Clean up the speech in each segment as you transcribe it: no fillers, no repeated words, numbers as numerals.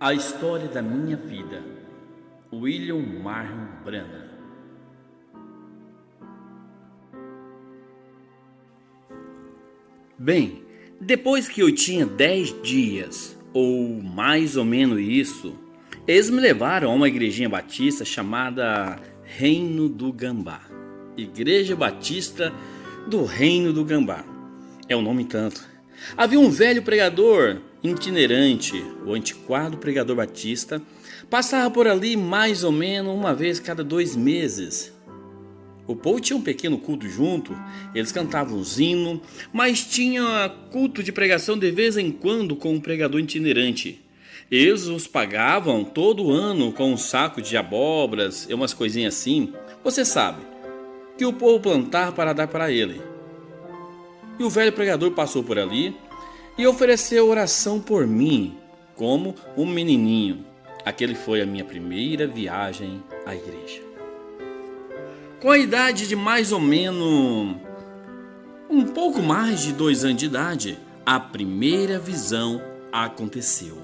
A História da Minha Vida, William Marion Branagh. Bem, depois que eu tinha 10 dias, ou mais ou menos isso, eles me levaram a uma igrejinha batista chamada Reino do Gambá. Igreja Batista do Reino do Gambá. É um nome tanto. Havia um velho pregador itinerante, o antiquado pregador batista, passava por ali mais ou menos uma vez cada 2 meses. O povo tinha um pequeno culto junto, eles cantavam os hinos, mas tinha culto de pregação de vez em quando com um pregador itinerante. Eles os pagavam todo ano com um saco de abóboras e umas coisinhas assim, você sabe, que o povo plantava para dar para ele. E o velho pregador passou por ali e ofereceu oração por mim, como um menininho. Aquele foi a minha primeira viagem à igreja. Com a idade de mais ou menos um pouco mais de 2 anos de idade, a primeira visão aconteceu.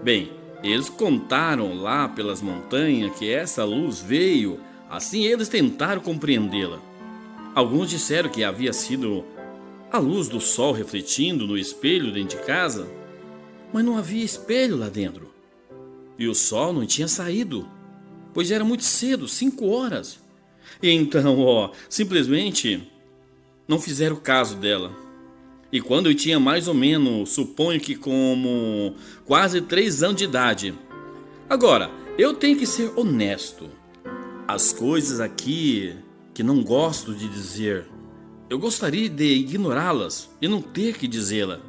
Bem, eles contaram lá pelas montanhas que essa luz veio, assim eles tentaram compreendê-la. Alguns disseram que havia sido a luz do sol refletindo no espelho dentro de casa, mas não havia espelho lá dentro. E o sol não tinha saído, pois era muito cedo, 5 horas. E então, simplesmente não fizeram caso dela. E quando eu tinha mais ou menos, suponho que como quase 3 anos de idade. Agora, eu tenho que ser honesto. As coisas aqui que não gosto de dizer, eu gostaria de ignorá-las e não ter que dizê-la.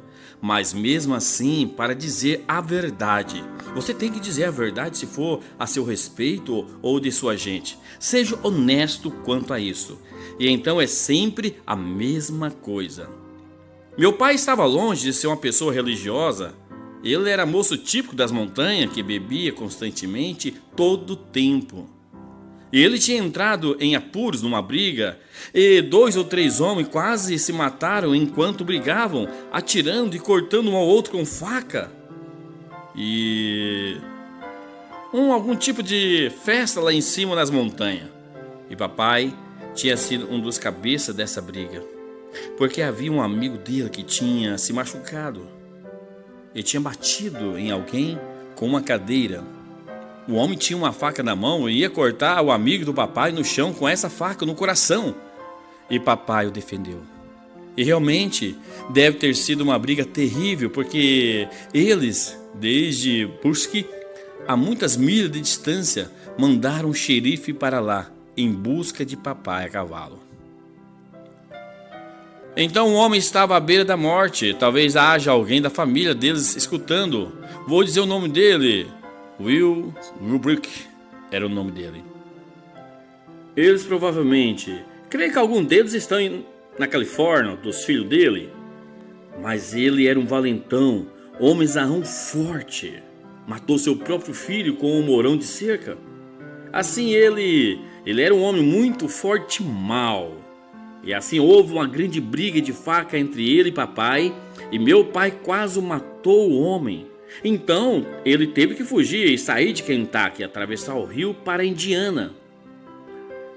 Mas mesmo assim, para dizer a verdade, você tem que dizer a verdade se for a seu respeito ou de sua gente. Seja honesto quanto a isso. E então é sempre a mesma coisa. Meu pai estava longe de ser uma pessoa religiosa. Ele era moço típico das montanhas que bebia constantemente todo o tempo. E ele tinha entrado em apuros numa briga e 2 ou 3 homens quase se mataram enquanto brigavam, atirando e cortando um ao outro com faca. E algum tipo de festa lá em cima nas montanhas. E papai tinha sido um dos cabeças dessa briga, porque havia um amigo dele que tinha se machucado. Ele tinha batido em alguém com uma cadeira. O homem tinha uma faca na mão e ia cortar o amigo do papai no chão com essa faca no coração. E papai o defendeu. E realmente deve ter sido uma briga terrível, porque eles, desde Busque, a muitas milhas de distância, mandaram um xerife para lá, em busca de papai a cavalo. Então o homem estava à beira da morte. Talvez haja alguém da família deles escutando. Vou dizer o nome dele. Will Rubrick era o nome dele. Eles provavelmente, creio que algum deles estão na Califórnia, dos filhos dele. Mas ele era um valentão, homenzarrão forte. Matou seu próprio filho com um morão de cerca. Assim ele era um homem muito forte e mau. E assim houve uma grande briga de faca entre ele e papai. E meu pai quase matou o homem. Então ele teve que fugir e sair de Kentucky e atravessar o rio para a Indiana.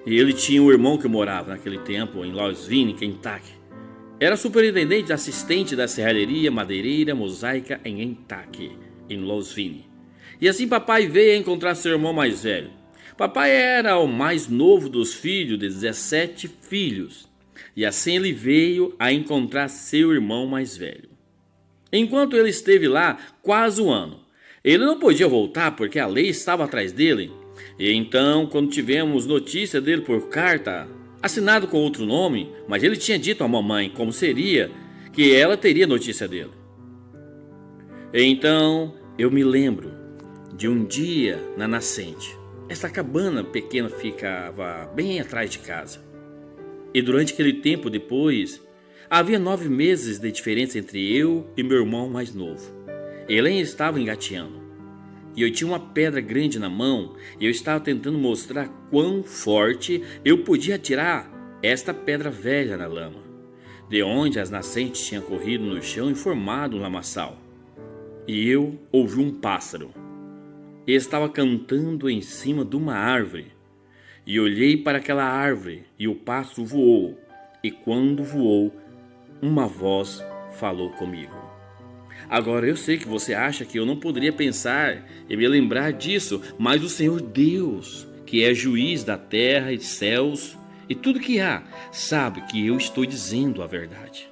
E ele tinha um irmão que morava naquele tempo em Louisville, Kentucky. Era superintendente assistente da serralheria madeireira mosaica em Kentucky, em Louisville. E assim papai veio a encontrar seu irmão mais velho. Papai era o mais novo dos filhos, de 17 filhos. E assim ele veio a encontrar seu irmão mais velho. Enquanto ele esteve lá quase 1 ano, ele não podia voltar porque a lei estava atrás dele. E então, quando tivemos notícia dele por carta, assinado com outro nome, mas ele tinha dito à mamãe como seria, que ela teria notícia dele. E então, eu me lembro de um dia na nascente. Essa cabana pequena ficava bem atrás de casa. E durante aquele tempo depois, havia 9 meses de diferença entre eu e meu irmão mais novo. Ele ainda estava engateando. E eu tinha uma pedra grande na mão e eu estava tentando mostrar quão forte eu podia atirar esta pedra velha na lama, de onde as nascentes tinham corrido no chão e formado um lamaçal. e eu ouvi um pássaro. Ele estava cantando em cima de uma árvore. E olhei para aquela árvore, e o pássaro voou. E quando voou, uma voz falou comigo. Agora eu sei que você acha que eu não poderia pensar e me lembrar disso, mas o Senhor Deus, que é juiz da terra e céus e tudo que há, sabe que eu estou dizendo a verdade.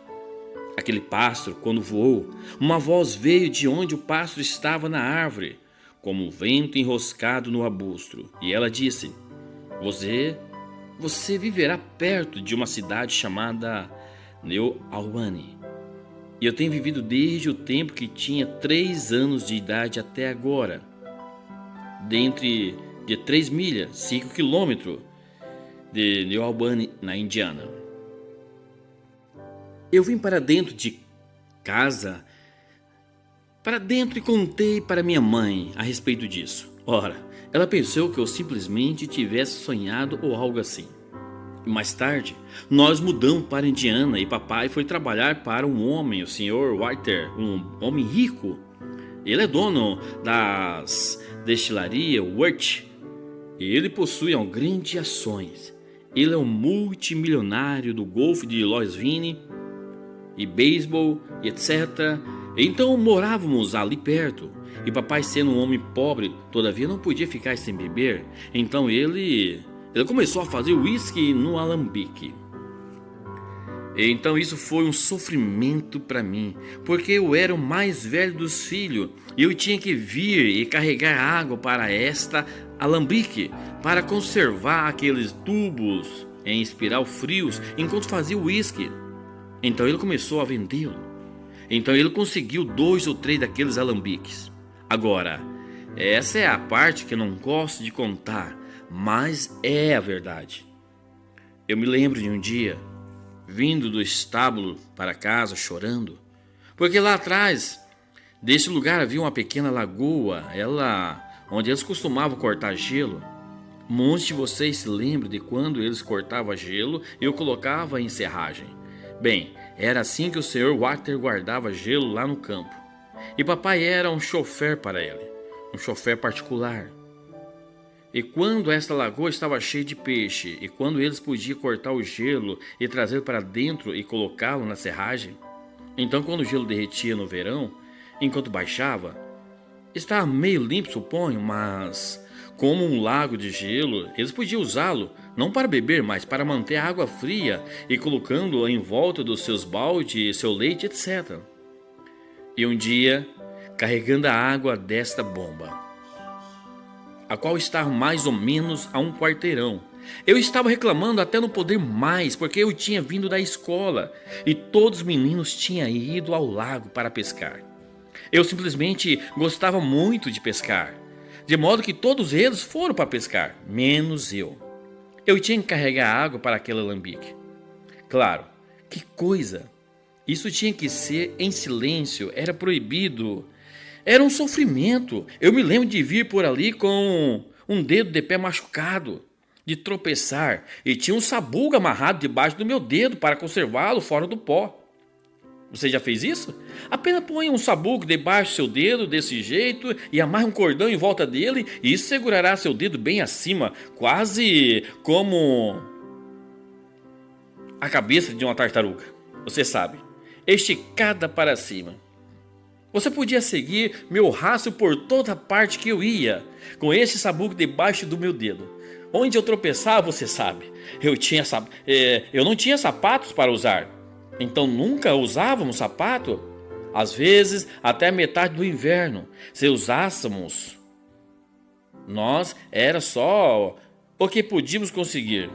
Aquele pássaro, quando voou, uma voz veio de onde o pássaro estava na árvore, como um vento enroscado no arbusto, e ela disse: Você viverá perto de uma cidade chamada New Albany. E eu tenho vivido desde o tempo que tinha 3 anos de idade até agora. Dentro de 3 milhas, 5 quilômetros de New Albany, na Indiana. Eu vim para dentro de casa, para dentro e contei para minha mãe a respeito disso. Ora, ela pensou que eu simplesmente tivesse sonhado ou algo assim. Mais tarde, nós mudamos para Indiana e papai foi trabalhar para um homem, o Sr. Walter, um homem rico. Ele é dono das destilarias Wirth e ele possui grandes ações. Ele é um multimilionário do golfe de Louisville e beisebol e etc. Então morávamos ali perto. E papai, sendo um homem pobre, todavia não podia ficar sem beber. Então ele começou a fazer uísque no alambique. Então isso foi um sofrimento para mim, porque eu era o mais velho dos filhos e eu tinha que vir e carregar água para esta alambique para conservar aqueles tubos em espiral frios enquanto fazia o uísque. Então ele começou a vendê-lo. Então ele conseguiu 2 ou 3 daqueles alambiques. Agora, essa é a parte que eu não gosto de contar, mas é a verdade. Eu me lembro de um dia, vindo do estábulo para casa chorando, porque lá atrás desse lugar havia uma pequena lagoa, onde eles costumavam cortar gelo. Muitos de vocês se lembram de quando eles cortavam gelo e eu colocava em serragem. Bem, era assim que o Sr. Walter guardava gelo lá no campo. E papai era um chofer para ele, um chofer particular. E quando esta lagoa estava cheia de peixe, e quando eles podiam cortar o gelo e trazer para dentro e colocá-lo na serragem, então quando o gelo derretia no verão, enquanto baixava, estava meio limpo, suponho, mas como um lago de gelo, eles podiam usá-lo, não para beber, mas para manter a água fria e colocando-a em volta dos seus baldes, seu leite, etc. E um dia, carregando a água desta bomba, a qual estava mais ou menos a um quarteirão, eu estava reclamando até não poder mais, porque eu tinha vindo da escola e todos os meninos tinham ido ao lago para pescar. Eu simplesmente gostava muito de pescar, de modo que todos eles foram para pescar, menos eu. Eu tinha que carregar água para aquele alambique. Claro, que coisa! Isso tinha que ser em silêncio, era proibido. Era um sofrimento. Eu me lembro de vir por ali com um dedo de pé machucado, de tropeçar, e tinha um sabugo amarrado debaixo do meu dedo para conservá-lo fora do pó. Você já fez isso? Apenas ponha um sabugo debaixo do seu dedo desse jeito e amarre um cordão em volta dele e isso segurará seu dedo bem acima, quase como a cabeça de uma tartaruga. Você sabe, esticada para cima. Você podia seguir meu rastro por toda parte que eu ia, com esse sabugo debaixo do meu dedo. Onde eu tropeçava, você sabe, eu não tinha sapatos para usar. Então nunca usávamos sapato. Às vezes até a metade do inverno. Se usássemos, nós era só o que podíamos conseguir.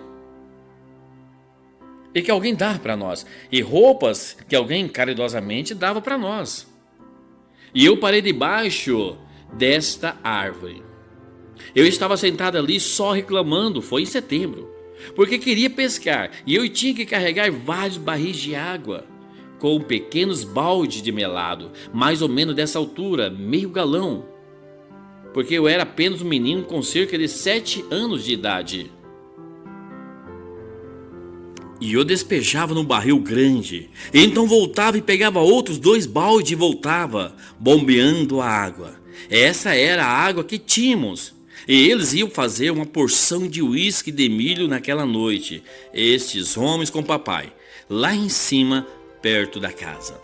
E que alguém dava para nós. E roupas que alguém caridosamente dava para nós. E eu parei debaixo desta árvore. Eu estava sentado ali só reclamando, foi em setembro, porque queria pescar e eu tinha que carregar vários barris de água com pequenos baldes de melado, mais ou menos dessa altura, meio galão, porque eu era apenas um menino com cerca de 7 anos de idade. E eu despejava no barril grande. Então voltava e pegava outros 2 baldes e voltava, bombeando a água. Essa era a água que tínhamos. E eles iam fazer uma porção de uísque de milho naquela noite. Estes homens com papai, lá em cima, perto da casa.